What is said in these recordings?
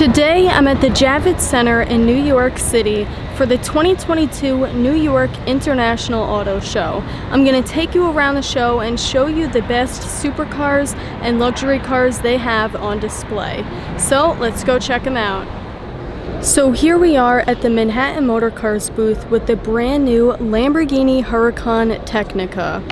Today I'm at the Javits Center in New York City for the 2022 New York International Auto Show. I'm going to take you around the show and show you the best supercars and luxury cars they have on display. So let's go check them out. So here we are at the Manhattan Motor Cars booth with the brand new Lamborghini Huracan Tecnica.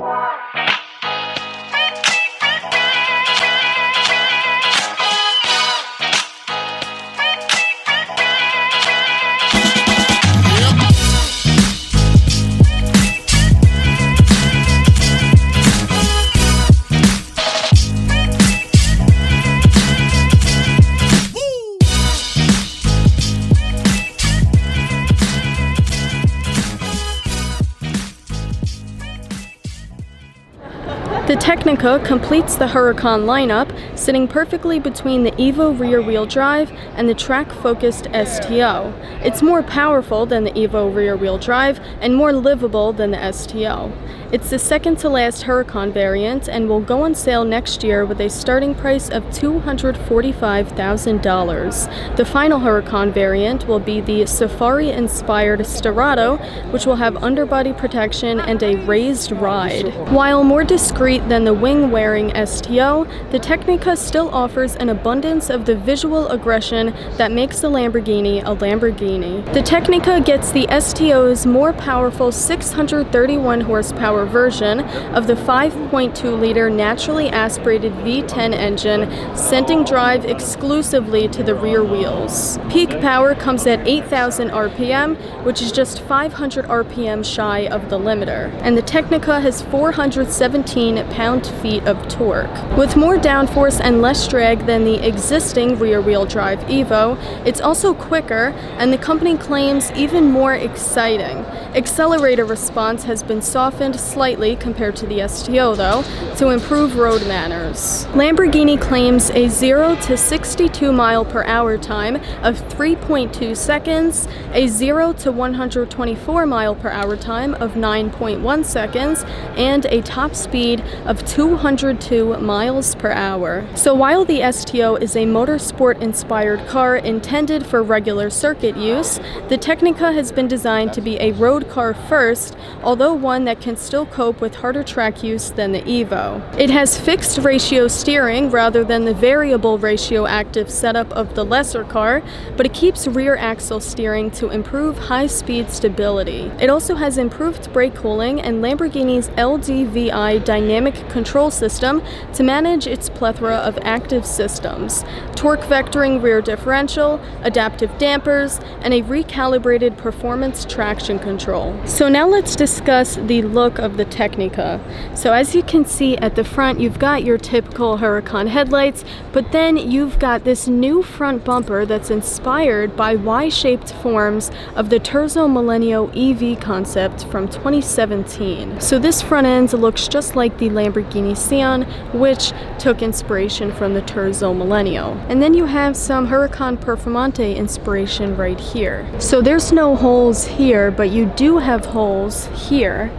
The Technica completes the Huracan lineup, sitting perfectly between the Evo rear-wheel drive and the track-focused STO. It's more powerful than the Evo rear-wheel drive and more livable than the STO. It's the second-to-last Huracan variant and will go on sale next year with a starting price of $245,000. The final Huracan variant will be the Safari-inspired Stirato, which will have underbody protection and a raised ride. While more discreet than the wing-wearing STO, the Technica still offers an abundance of the visual aggression that makes the Lamborghini a Lamborghini. The Technica gets the STO's more powerful 631 horsepower version of the 5.2-liter naturally aspirated V10 engine, sending drive exclusively to the rear wheels. Peak power comes at 8,000 RPM, which is just 500 RPM shy of the limiter. And the Technica has 417 pound-feet of torque. With more downforce and less drag than the existing rear-wheel drive Evo, it's also quicker, and the company claims even more exciting. Accelerator response has been softened slightly compared to the STO, though, to improve road manners. Lamborghini claims a 0 to 62 mile per hour time of 3.2 seconds, a 0 to 124 mile per hour time of 9.1 seconds, and a top speed of 202 miles per hour. So while the STO is a motorsport-inspired car intended for regular circuit use, the Technica has been designed to be a road car first, although one that can still cope with harder track use than the Evo. It has fixed ratio steering rather than the variable ratio active setup of the lesser car, but it keeps rear axle steering to improve high-speed stability. It also has improved brake cooling and Lamborghini's LDVI dynamic control system to manage its plethora of active systems, torque vectoring rear differential, adaptive dampers, and a recalibrated performance traction control. So now let's discuss the look of the Technica. So as you can see at the front, you've got your typical Huracan headlights, but then you've got this new front bumper that's inspired by Y-shaped forms of the Terzo Millennio EV concept from 2017. So this front end looks just like the Lamborghini Sian, which took inspiration from the Terzo Millennio. And then you have some Huracan Performante inspiration right here. So there's no holes here, but you do have holes here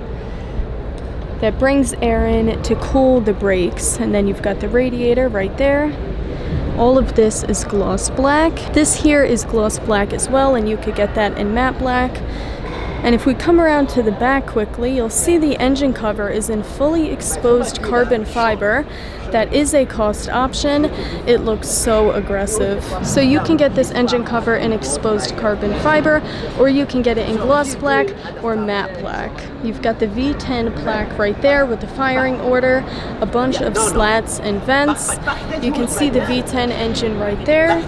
that brings air in to cool the brakes, and then you've got the radiator right there. All of this is gloss black. This here is gloss black as well, and you could get that in matte black. And if we come around to the back quickly, you'll see the engine cover is in fully exposed carbon fiber. That is a cost option. It looks so aggressive. So you can get this engine cover in exposed carbon fiber, or you can get it in gloss black or matte black. You've got the V10 plaque right there with the firing order, a bunch of slats and vents. You can see the V10 engine right there.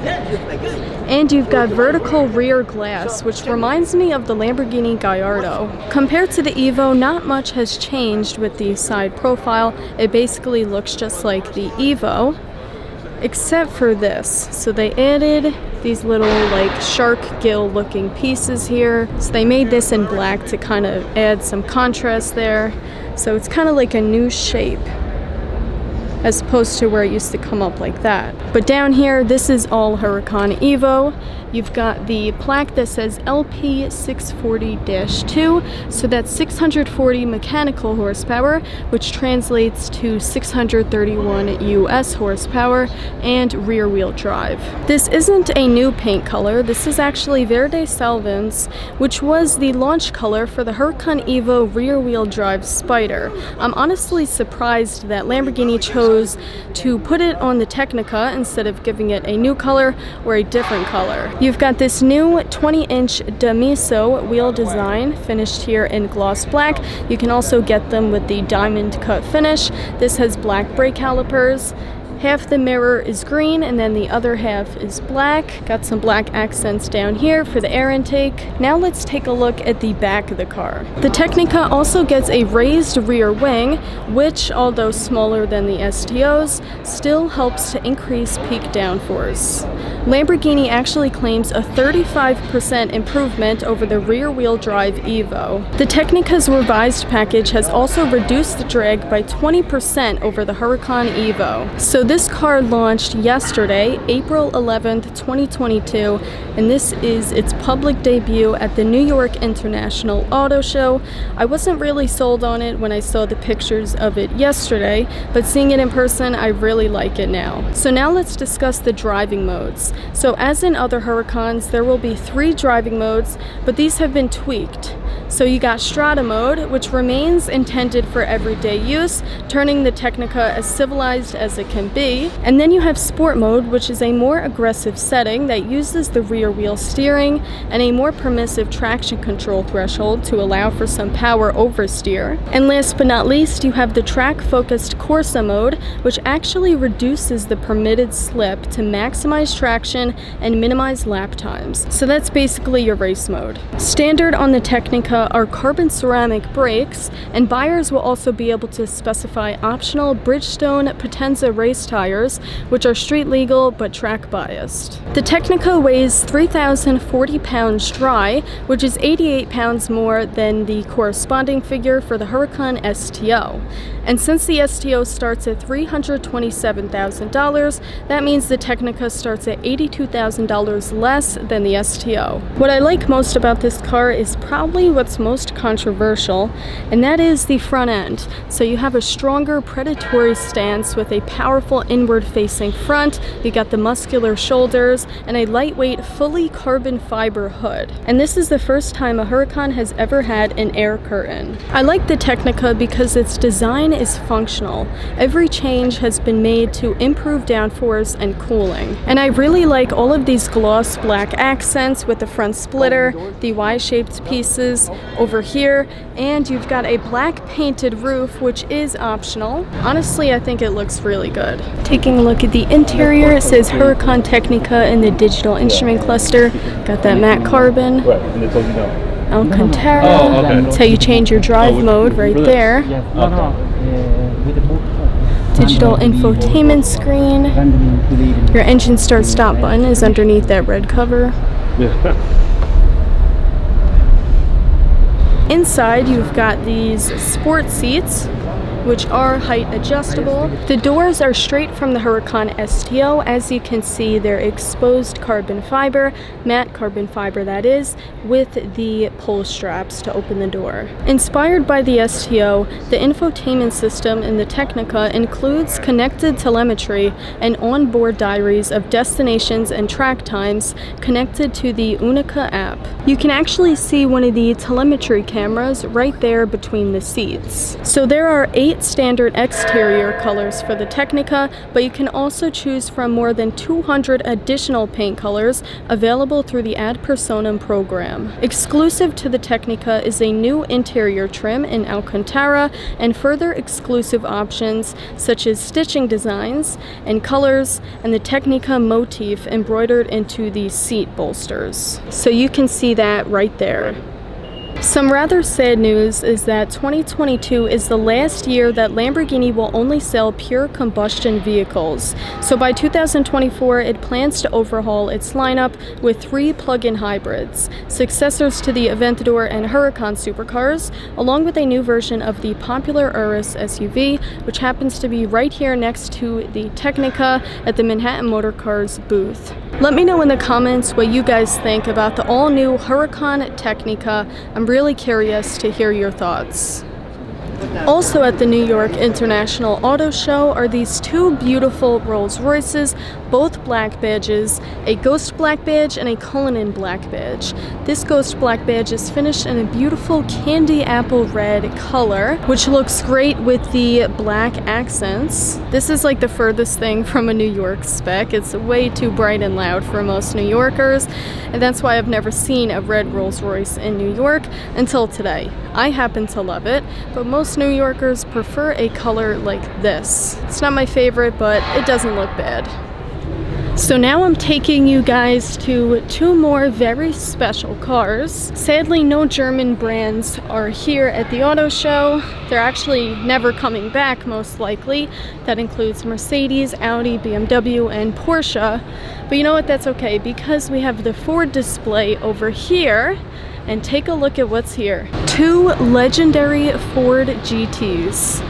And you've got vertical rear glass, which reminds me of the Lamborghini Gallardo. Compared to the Evo, not much has changed with the side profile. It basically looks just like the Evo, except for this. So they added these little like shark gill looking pieces here. So they made this in black to kind of add some contrast there. So it's kind of like a new shape. as opposed to where it used to come up like that. But down here, this is all Huracan Evo. You've got the plaque that says LP640-2, so that's 640 mechanical horsepower, which translates to 631 US horsepower and rear wheel drive. This isn't a new paint color. This is actually Verde Salvins, which was the launch color for the Huracan Evo rear wheel drive Spider. I'm honestly surprised that Lamborghini chose to put it on the Technica instead of giving it a new color or a different color. You've got this new 20-inch Damiso wheel design finished here in gloss black. You can also get them with the diamond cut finish. This has black brake calipers. Half the mirror is green and then the other half is black. Got some black accents down here for the air intake. Now let's take a look at the back of the car. The Technica also gets a raised rear wing, which, although smaller than the STO's, still helps to increase peak downforce. Lamborghini actually claims a 35% improvement over the rear-wheel drive Evo. The Technica's revised package has also reduced the drag by 20% over the Huracan Evo. So this car launched yesterday, April 11th, 2022, and this is its public debut at the New York International Auto Show. I wasn't really sold on it when I saw the pictures of it yesterday, but seeing it in person, I really like it now. So now let's discuss the driving modes. So as in other Huracans, there will be 3 driving modes, but these have been tweaked. So you got Strada mode, which remains intended for everyday use, turning the Technica as civilized as it can be. And then you have Sport mode, which is a more aggressive setting that uses the rear wheel steering and a more permissive traction control threshold to allow for some power oversteer. And last but not least, you have the track-focused Corsa mode, which actually reduces the permitted slip to maximize traction and minimize lap times. So that's basically your race mode. Standard on the Technica are carbon ceramic brakes, and buyers will also be able to specify optional Bridgestone Potenza race tires, which are street legal but track biased. The Technica weighs 3,040 pounds dry, which is 88 pounds more than the corresponding figure for the Huracan STO. And since the STO starts at $327,000, that means the Technica starts at $82,000 less than the STO. What I like most about this car is probably what's most controversial, and that is the front end. So you have a stronger predatory stance with a powerful inward-facing front, you got the muscular shoulders, and a lightweight, fully carbon fiber hood. And this is the first time a Huracan has ever had an air curtain. I like the Technica because its design is functional. Every change has been made to improve downforce and cooling. And I really like all of these gloss black accents with the front splitter, the Y-shaped pieces over here, and you've got a black painted roof, which is optional. Honestly, I think it looks really good. Taking a look at the interior, it says Huracan Technica in the digital instrument cluster. Got that matte carbon. Alcantara. Oh, okay. That's how you change your drive mode right there. Digital infotainment screen. Your engine start stop button is underneath that red cover. Inside, you've got these sport seats, which are height adjustable. The doors are straight from the Huracan STO. As you can see, they're exposed carbon fiber, matte carbon fiber that is, with the pull straps to open the door. Inspired by the STO, the infotainment system in the Technica includes connected telemetry and onboard diaries of destinations and track times connected to the Unica app. You can actually see one of the telemetry cameras right there between the seats. So there are 8 standard exterior colors for the Technica, but you can also choose from more than 200 additional paint colors available through the Ad Personam program. Exclusive to the Technica is a new interior trim in Alcantara and further exclusive options such as stitching designs and colors and the Technica motif embroidered into the seat bolsters. So you can see that right there. Some rather sad news is that 2022 is the last year that Lamborghini will only sell pure combustion vehicles. So by 2024, it plans to overhaul its lineup with 3 plug-in hybrids, successors to the Aventador and Huracan Supercars, along with a new version of the popular Urus SUV, which happens to be right here next to the Technica at the Manhattan Motor Cars booth. Let me know in the comments what you guys think about the all-new Huracan Tecnica. I'm really curious to hear your thoughts. Also at the New York International Auto Show are these 2 beautiful Rolls Royces, both black badges, a Ghost Black badge and a Cullinan Black badge. This Ghost Black badge is finished in a beautiful candy apple red color, which looks great with the black accents. This is like the furthest thing from a New York spec. It's way too bright and loud for most New Yorkers, and that's why I've never seen a red Rolls Royce in New York until today. I happen to love it, but most New Yorkers prefer a color like this. It's not my favorite, but it doesn't look bad. So now I'm taking you guys to 2 more very special cars. Sadly, no German brands are here at the auto show. They're actually never coming back, most likely. That includes Mercedes, Audi, BMW, and Porsche. But you know what, that's okay, because we have the Ford display over here. And take a look at what's here. 2 legendary Ford GTs.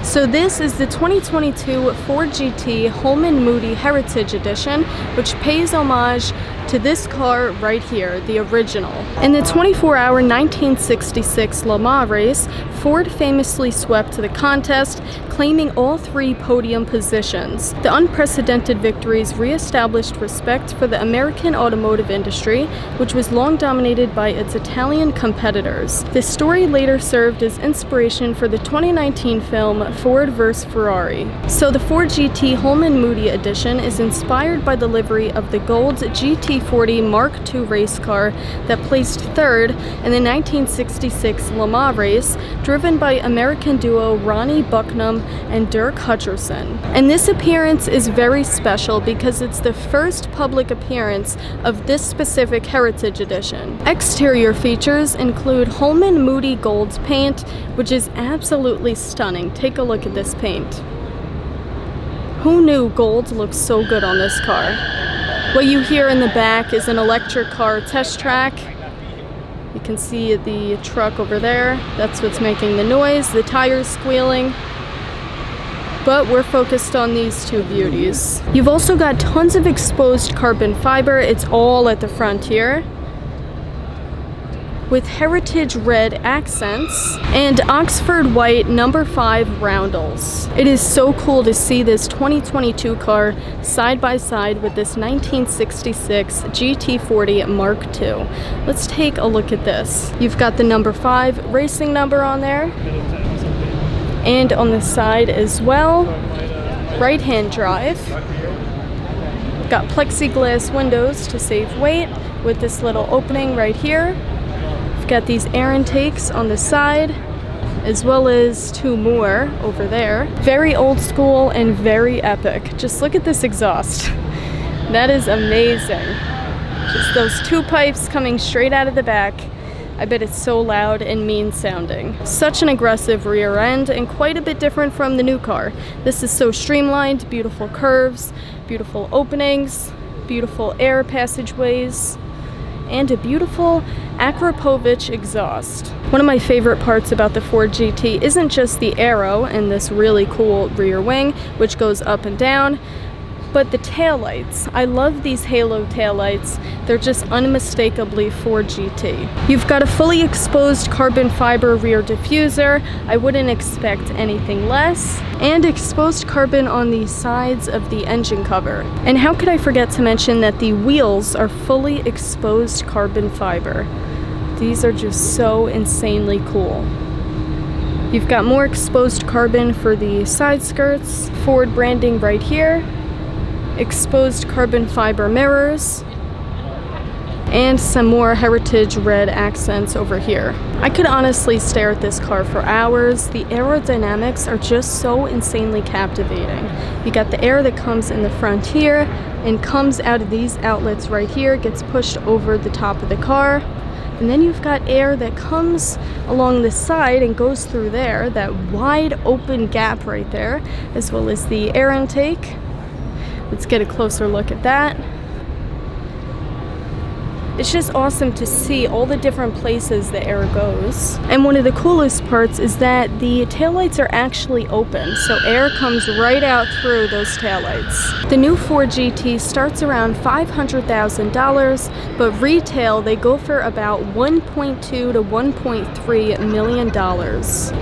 So this is the 2022 Ford GT Holman Moody Heritage Edition, which pays homage to this car right here, the original. In the 24-hour 1966 Le Mans race, Ford famously swept the contest, claiming all 3 podium positions. The unprecedented victories re-established respect for the American automotive industry, which was long dominated by its Italian competitors. This story later served as inspiration for the 2019 film Ford vs. Ferrari. So the Ford GT Holman Moody Edition is inspired by the livery of the gold GT40 Mark II race car that placed 3rd in the 1966 Le Mans race, driven by American duo Ronnie Bucknam and Dirk Hutcherson. And this appearance is very special because it's the first public appearance of this specific Heritage Edition. Exterior features include Holman Moody Gold's paint, which is absolutely stunning. Take a look at this paint. Who knew gold looks so good on this car? What you hear in the back is an electric car test track. You can see the truck over there. That's what's making the noise, the tires squealing. But we're focused on these 2 beauties. You've also got tons of exposed carbon fiber. It's all at the front here, with heritage red accents and Oxford white number 5 roundels. It is so cool to see this 2022 car side by side with this 1966 GT40 Mark II. Let's take a look at this. You've got the number 5 racing number on there, and on the side as well, right-hand drive. Got plexiglass windows to save weight with this little opening right here. Got these air intakes on the side, as well as 2 more over there. Very old school and very epic. Just look at this exhaust. That is amazing. Just those 2 pipes coming straight out of the back. I bet it's so loud and mean sounding. Such an aggressive rear end, and quite a bit different from the new car. This is so streamlined, beautiful curves, beautiful openings, beautiful air passageways, and a beautiful Akrapovic exhaust. One of my favorite parts about the Ford GT isn't just the aero and this really cool rear wing, which goes up and down, But the taillights, I love these halo taillights. They're just unmistakably Ford GT. You've got a fully exposed carbon fiber rear diffuser. I wouldn't expect anything less. And exposed carbon on the sides of the engine cover. And how could I forget to mention that the wheels are fully exposed carbon fiber. These are just so insanely cool. You've got more exposed carbon for the side skirts, Ford branding right here, exposed carbon fiber mirrors, and some more heritage red accents over here. I could honestly stare at this car for hours. The aerodynamics are just so insanely captivating. You got the air that comes in the front here and comes out of these outlets right here, gets pushed over the top of the car. And then you've got air that comes along the side and goes through there, that wide open gap right there, as well as the air intake. Let's get a closer look at that. It's just awesome to see all the different places the air goes. And one of the coolest parts is that the taillights are actually open, so air comes right out through those taillights. The new Ford GT starts around $500,000, but retail they go for about $1.2 to $1.3 million.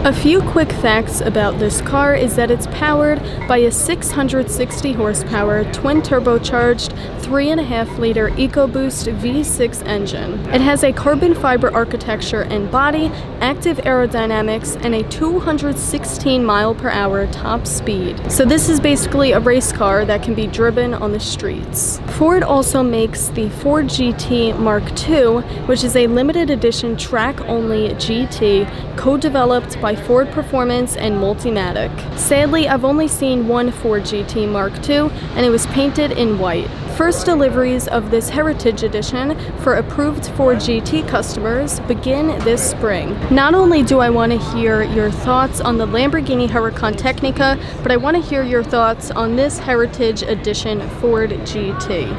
A few quick facts about this car is that it's powered by a 660 horsepower twin turbocharged 3.5-liter EcoBoost V6 engine. It has a carbon fiber architecture and body, active aerodynamics, and a 216 mile/hour top speed. So this is basically a race car that can be driven on the streets. Ford also makes the Ford GT Mark II, which is a limited edition track-only GT co-developed by Ford Performance and Multimatic. Sadly, I've only seen one Ford GT Mark II, and it was painted in white. First deliveries of this Heritage Edition for approved Ford GT customers begin this spring. Not only do I want to hear your thoughts on the Lamborghini Huracan Tecnica, but I want to hear your thoughts on this Heritage Edition Ford GT.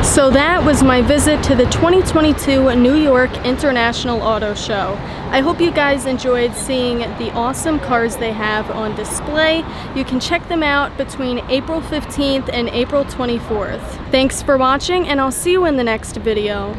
So that was my visit to the 2022 New York International Auto Show. I hope you guys enjoyed seeing the awesome cars they have on display. You can check them out between April 15th and April 24th. Thanks for watching, and I'll see you in the next video.